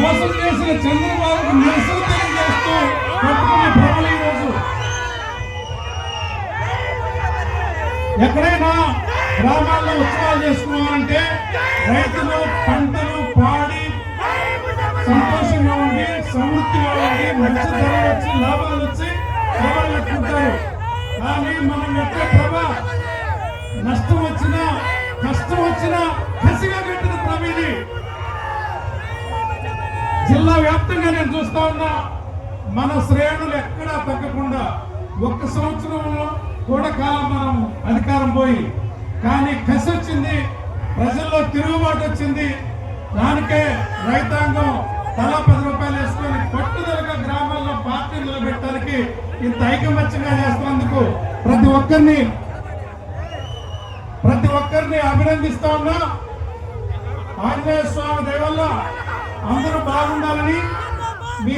మోసం చేసిన చంద్రబాబుకు నిరసన తెలియజేస్తూ పట్టుకునే ప్రభలు ఈరోజు ఎక్కడైనా గ్రామాల్లో ఉత్సవాలు చేసుకున్నామంటే రైతులు పంటలు పాడి సంతోషంగా ఉండి సమృద్ధిగా ఉండి మంచి ధరలు వచ్చి లాభాలు వచ్చి ప్రభలు పెట్టుకుంటారు. కానీ మనం ఎక్కడ ప్రభా నష్టం వచ్చినా కష్టం వచ్చినా కసిగా పెట్టిన ప్రభీది జిల్లా వ్యాప్తంగా నేను చూస్తా ఉన్నా. మన శ్రేణులు ఎక్కడా తగ్గకుండా ఒక్క సంవత్సరంలో కూడా కాలం మనం అధికారం పోయి కానీ కసి వచ్చింది, ప్రజల్లో తిరుగుబాటు వచ్చింది. దానికే రైతాంగం తలా 10 రూపాయలు వేసుకొని పట్టుదలగా గ్రామాల్లో పార్టీ నిలబెట్టడానికి ఇంత ఐకమత్యంగా చేస్తున్నందుకు ప్రతి ఒక్కరిని అభినందిస్తా ఉన్నా. ఆంజనేయ స్వామి దయ వల్ల అందరూ బాగుండాలని మీ